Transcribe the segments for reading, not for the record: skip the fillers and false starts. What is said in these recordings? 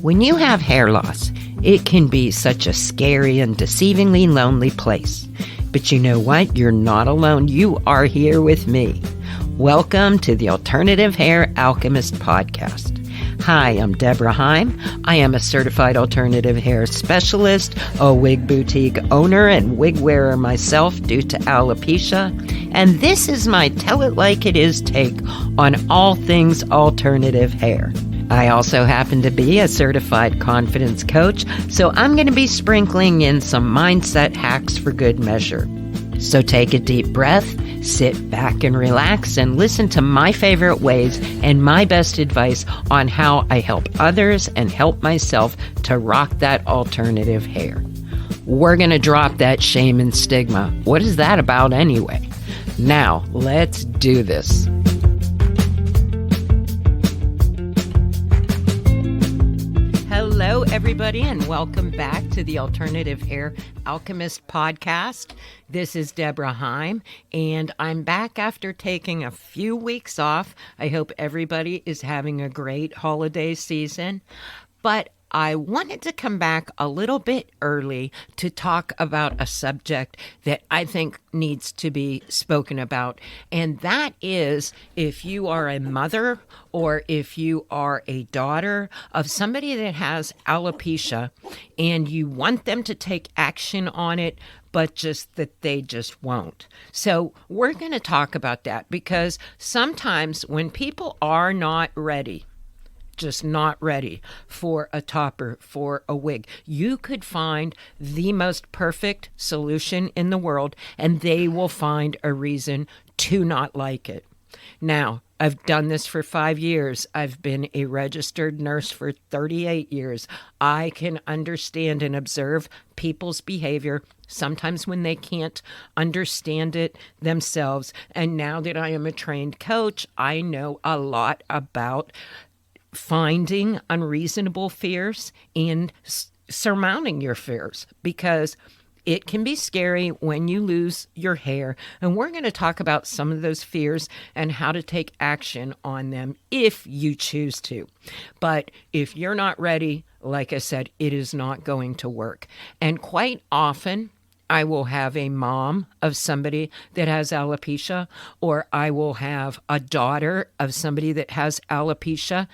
When you have hair loss, it can be such a scary and deceivingly lonely place. But you know what? You're not alone. You are here with me. Welcome to the Alternative Hair Alchemist podcast. Hi, I'm Deborah Heim. I am a certified alternative hair specialist, a wig boutique owner, and wig wearer myself due to alopecia. And this is my Tell It Like It Is take on all things alternative hair. I also happen to be a certified confidence coach, so I'm going to be sprinkling in some mindset hacks for good measure. So take a deep breath, sit back and relax, and listen to my favorite ways and my best advice on how I help others and help myself to rock that alternative hair. We're going to drop that shame and stigma. What is that about anyway? Now, let's do this. Hello, everybody, and welcome back to the Alternative Hair Alchemist podcast. This is Deborah Heim, and I'm back after taking a few weeks off. I hope everybody is having a great holiday season, but I wanted to come back a little bit early to talk about a subject that I think needs to be spoken about, and that is if you are a mother or if you are a daughter of somebody that has alopecia and you want them to take action on it, but just that they just won't. So we're going to talk about that because sometimes when people are not ready, just not ready for a topper, for a wig, you could find the most perfect solution in the world and they will find a reason to not like it. Now, I've done this for 5 years. I've been a registered nurse for 38 years. I can understand and observe people's behavior sometimes when they can't understand it themselves. And now that I am a trained coach, I know a lot about finding unreasonable fears and surmounting your fears, because it can be scary when you lose your hair. And we're going to talk about some of those fears and how to take action on them if you choose to. But if you're not ready, like I said, it is not going to work. And quite often, I will have a mom of somebody that has alopecia, or I will have a daughter of somebody that has alopecia.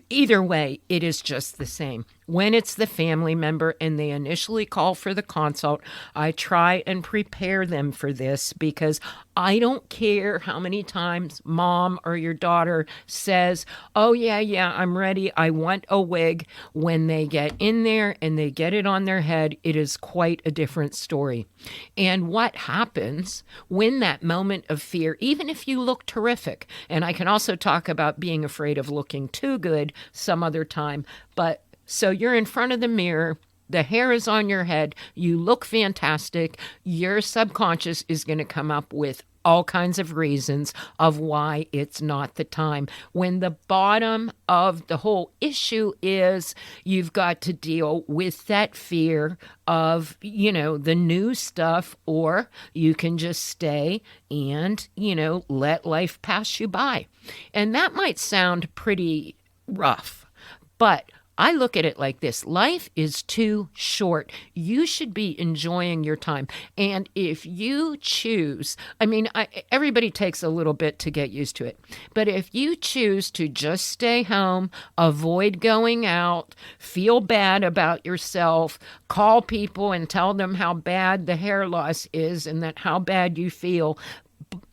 Either way, it is just the same. When it's the family member and they initially call for the consult, I try and prepare them for this because I don't care how many times mom or your daughter says, oh, yeah, I'm ready. I want a wig. When they get in there and they get it on their head, it is quite a different story. And what happens when that moment of fear, even if you look terrific, and I can also talk about being afraid of looking too good some other time, but so you're in front of the mirror, the hair is on your head, you look fantastic, your subconscious is going to come up with all kinds of reasons of why it's not the time. When the bottom of the whole issue is you've got to deal with that fear of, the new stuff, or you can just stay and, let life pass you by. And that might sound pretty rough, but I look at it like this. Life is too short. You should be enjoying your time. And if you choose, everybody takes a little bit to get used to it. But if you choose to just stay home, avoid going out, feel bad about yourself, call people and tell them how bad the hair loss is and that how bad you feel,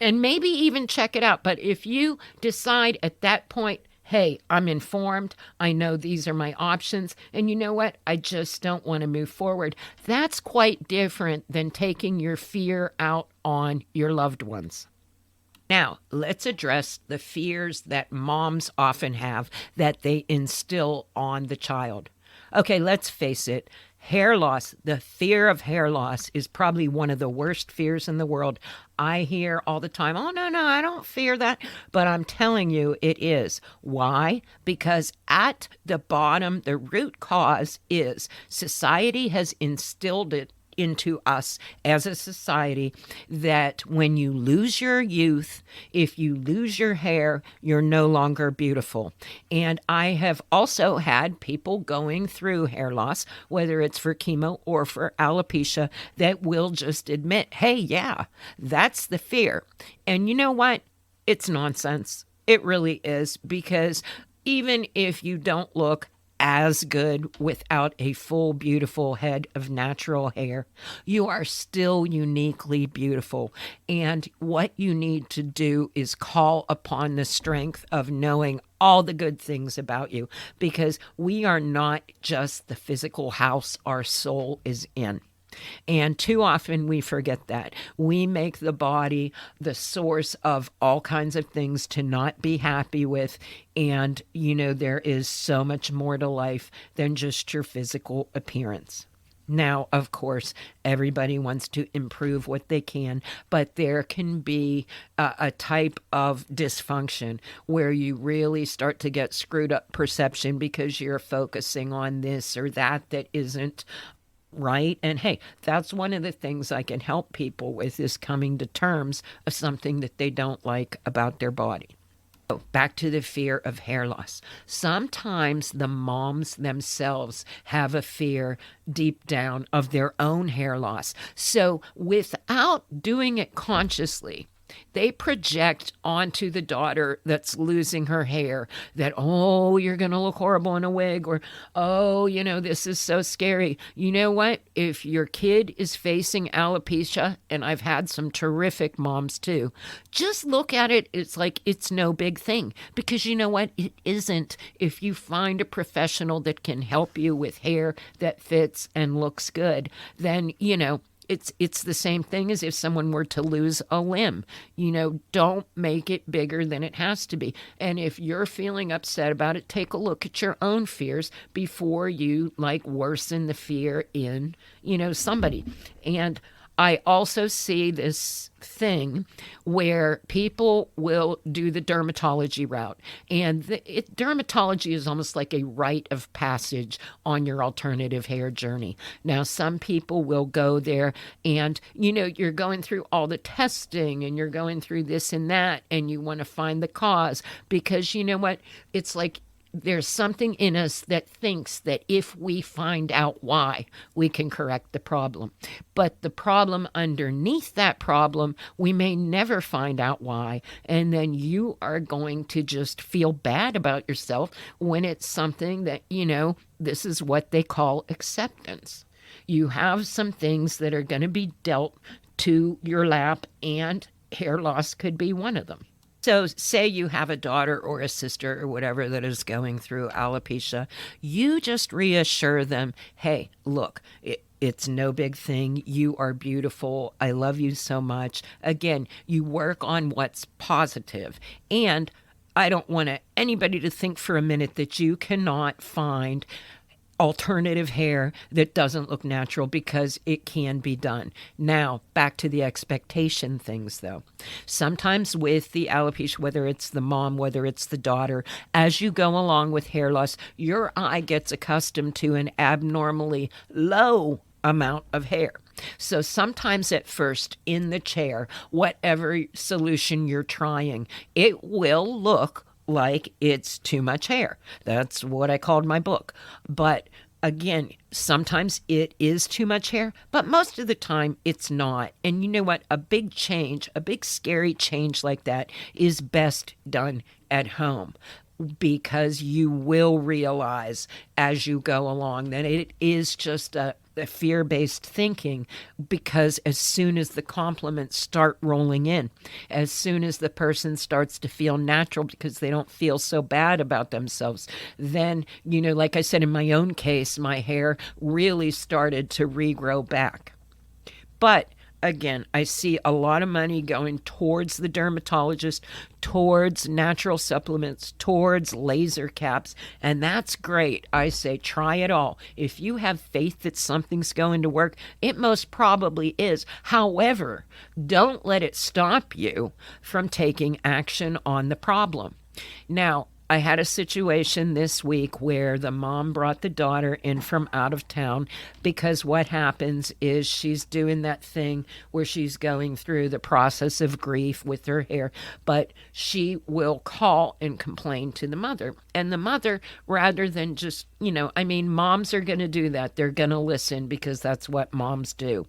and maybe even check it out. But if you decide at that point, hey, I'm informed, I know these are my options, and you know what? I just don't want to move forward. That's quite different than taking your fear out on your loved ones. Now, let's address the fears that moms often have that they instill on the child. Okay, let's face it. Hair loss, the fear of hair loss is probably one of the worst fears in the world. I hear all the time, oh, no, I don't fear that. But I'm telling you, it is. Why? Because at the bottom, the root cause is society has instilled it into us as a society that when you lose your youth, if you lose your hair, you're no longer beautiful. And I have also had people going through hair loss, whether it's for chemo or for alopecia, that will just admit, hey, yeah, that's the fear. And you know what? It's nonsense. It really is, because even if you don't look as good without a full, beautiful head of natural hair, you are still uniquely beautiful. And what you need to do is call upon the strength of knowing all the good things about you, because we are not just the physical house our soul is in. And too often we forget that. We make the body the source of all kinds of things to not be happy with. And, there is so much more to life than just your physical appearance. Now, of course, everybody wants to improve what they can, but there can be a type of dysfunction where you really start to get screwed up perception because you're focusing on this or that isn't right. And hey, that's one of the things I can help people with, is coming to terms of something that they don't like about their body. So back to the fear of hair loss. Sometimes the moms themselves have a fear deep down of their own hair loss. So without doing it consciously, they project onto the daughter that's losing her hair that, oh, you're going to look horrible in a wig, or, oh, this is so scary. You know what? If your kid is facing alopecia, and I've had some terrific moms too, just look at it. It's like it's no big thing, because you know what? It isn't. If you find a professional that can help you with hair that fits and looks good, then, it's the same thing as if someone were to lose a limb. Don't make it bigger than it has to be. And if you're feeling upset about it, take a look at your own fears before you worsen the fear in, somebody. And I also see this thing where people will do the dermatology route. And dermatology is almost like a rite of passage on your alternative hair journey. Now, some people will go there and, you're going through all the testing and you're going through this and that, and you want to find the cause, because you know what? It's like there's something in us that thinks that if we find out why, we can correct the problem. But the problem underneath that problem, we may never find out why. And then you are going to just feel bad about yourself when it's something that, this is what they call acceptance. You have some things that are going to be dealt to your lap, and hair loss could be one of them. So say you have a daughter or a sister or whatever that is going through alopecia, you just reassure them, hey, look, it's no big thing. You are beautiful. I love you so much. Again, you work on what's positive. And I don't want anybody to think for a minute that you cannot find alternative hair that doesn't look natural, because it can be done. Now, back to the expectation things, though. Sometimes with the alopecia, whether it's the mom, whether it's the daughter, as you go along with hair loss, your eye gets accustomed to an abnormally low amount of hair. So sometimes at first in the chair, whatever solution you're trying, it will look like it's too much hair. That's what I called my book. But again, sometimes it is too much hair, but most of the time it's not. And you know what? A big change, a big scary change like that is best done at home, because you will realize as you go along that it is just a fear-based thinking, because as soon as the compliments start rolling in, as soon as the person starts to feel natural because they don't feel so bad about themselves, then, like I said, in my own case, my hair really started to regrow back. But again, I see a lot of money going towards the dermatologist, towards natural supplements, towards laser caps, and that's great. I say try it all. If you have faith that something's going to work, it most probably is. However, don't let it stop you from taking action on the problem. Now, I had a situation this week where the mom brought the daughter in from out of town because what happens is she's doing that thing where she's going through the process of grief with her hair, but she will call and complain to the mother. And the mother, rather than just, moms are going to do that. They're going to listen because that's what moms do.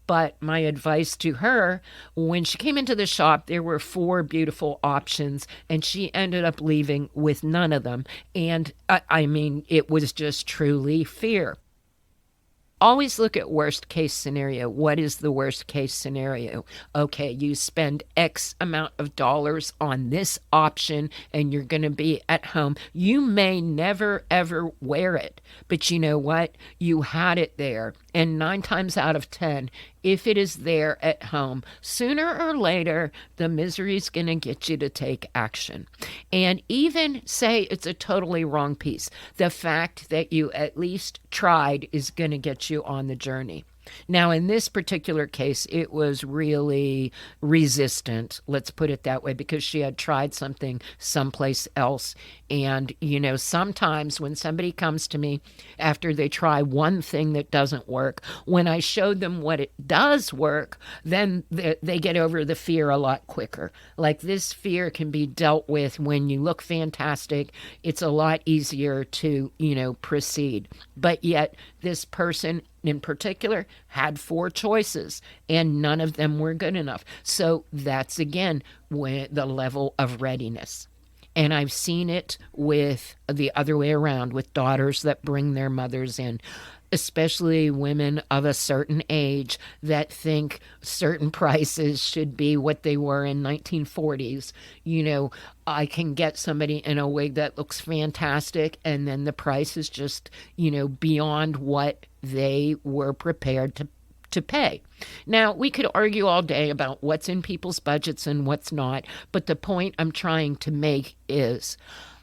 But my advice to her, when she came into the shop, there were 4 beautiful options, and she ended up leaving with none of them. And it was just truly fear. Always look at worst case scenario. What is the worst case scenario? Okay, you spend X amount of dollars on this option and you're going to be at home. You may never ever wear it, but you know what? You had it there. And 9 times out of 10, if it is there at home, sooner or later, the misery is going to get you to take action. And even say it's a totally wrong piece, the fact that you at least tried is going to get you on the journey. Now, in this particular case, it was really resistant, let's put it that way, because she had tried something someplace else. And, sometimes when somebody comes to me after they try one thing that doesn't work, when I show them what it does work, then they get over the fear a lot quicker. Like, this fear can be dealt with when you look fantastic. It's a lot easier to, proceed. But yet this person in particular had 4 choices and none of them were good enough. So that's again the level of readiness. And I've seen it with the other way around, with daughters that bring their mothers in, especially women of a certain age that think certain prices should be what they were in 1940s. I can get somebody in a wig that looks fantastic, and then the price is just, beyond what they were prepared to pay. Now, we could argue all day about what's in people's budgets and what's not, but the point I'm trying to make is,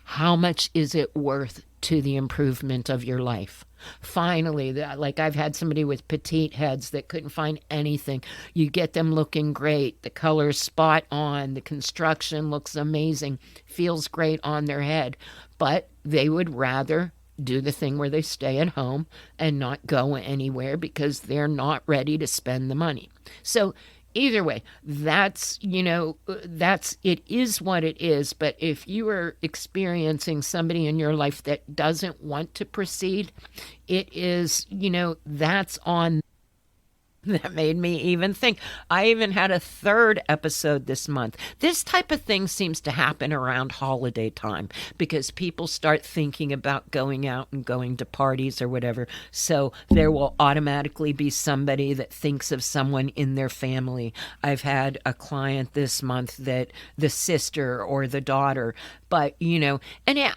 how much is it worth to the improvement of your life? Finally, like I've had somebody with petite heads that couldn't find anything. You get them looking great. The color's spot on. The construction looks amazing. Feels great on their head. But they would rather do the thing where they stay at home and not go anywhere because they're not ready to spend the money. So either way, it is what it is. But if you are experiencing somebody in your life that doesn't want to proceed, it is, that's on. That made me even think. I even had a 3rd episode this month. This type of thing seems to happen around holiday time because people start thinking about going out and going to parties or whatever. So there will automatically be somebody that thinks of someone in their family. I've had a client this month that the sister or the daughter, but, and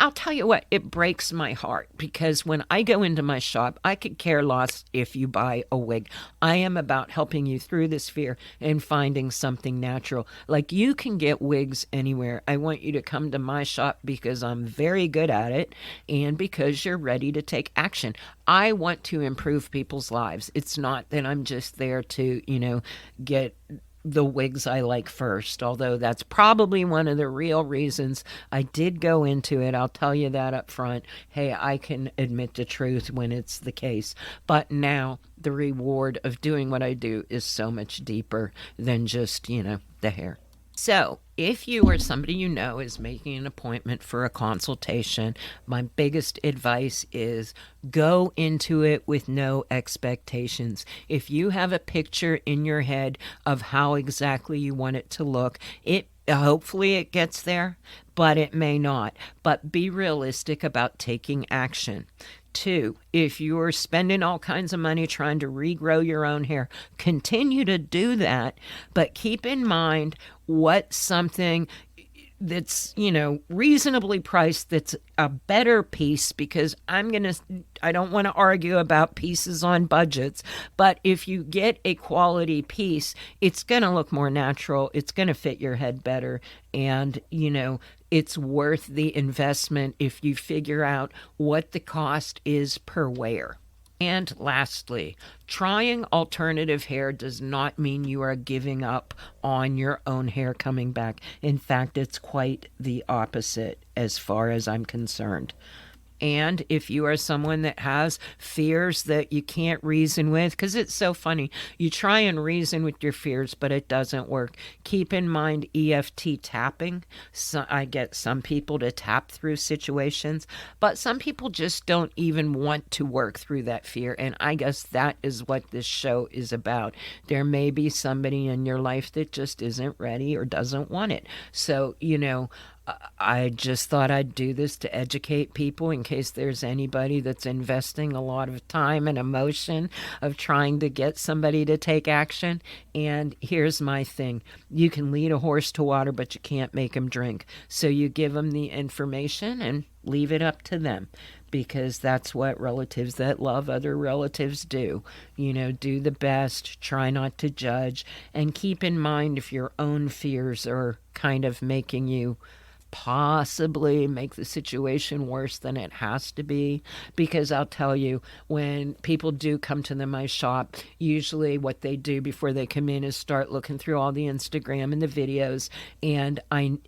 I'll tell you what, it breaks my heart because when I go into my shop, I could care less if you buy a wig. I am about helping you through this fear and finding something natural. Like, you can get wigs anywhere. I want you to come to my shop because I'm very good at it and because you're ready to take action. I want to improve people's lives. It's not that I'm just there to, get the wigs I like first, although that's probably one of the real reasons I did go into it. I'll tell you that up front. Hey, I can admit the truth when it's the case. But now the reward of doing what I do is so much deeper than just, the hair. So if you or somebody you know is making an appointment for a consultation, my biggest advice is go into it with no expectations. If you have a picture in your head of how exactly you want it to look, hopefully it gets there, but it may not. But be realistic about taking action. 2, if you're spending all kinds of money trying to regrow your own hair, continue to do that, but keep in mind what something that's, reasonably priced, that's a better piece, because I don't want to argue about pieces on budgets, but if you get a quality piece, it's going to look more natural, it's going to fit your head better, and, it's worth the investment if you figure out what the cost is per wear. And lastly, trying alternative hair does not mean you are giving up on your own hair coming back. In fact, it's quite the opposite as far as I'm concerned. And if you are someone that has fears that you can't reason with, because it's so funny, you try and reason with your fears, but it doesn't work. Keep in mind EFT tapping. So I get some people to tap through situations, but some people just don't even want to work through that fear. And I guess that is what this show is about. There may be somebody in your life that just isn't ready or doesn't want it. So, I just thought I'd do this to educate people in case there's anybody that's investing a lot of time and emotion of trying to get somebody to take action. And here's my thing. You can lead a horse to water, but you can't make him drink. So you give them the information and leave it up to them, because that's what relatives that love other relatives do. Do the best, try not to judge, and keep in mind if your own fears are kind of making you possibly make the situation worse than it has to be. Because I'll tell you, when people do come to my shop, usually what they do before they come in is start looking through all the Instagram and the videos, and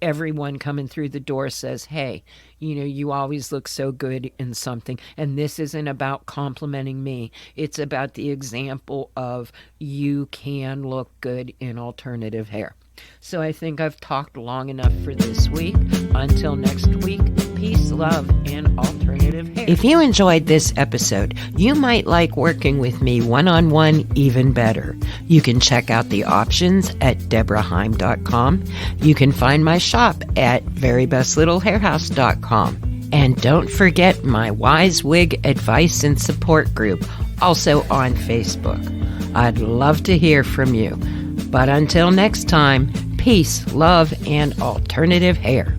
everyone coming through the door says, hey, you always look so good in something. And this isn't about complimenting me. It's about the example of you can look good in alternative hair. So I think I've talked long enough for this week. Until next week, peace, love, and alternative hair. If you enjoyed this episode, you might like working with me one-on-one even better. You can check out the options at deborahheim.com. You can find my shop at verybestlittlehairhouse.com. And don't forget my Wise Wig Advice and Support group, also on Facebook. I'd love to hear from you. But until next time, peace, love, and alternative hair.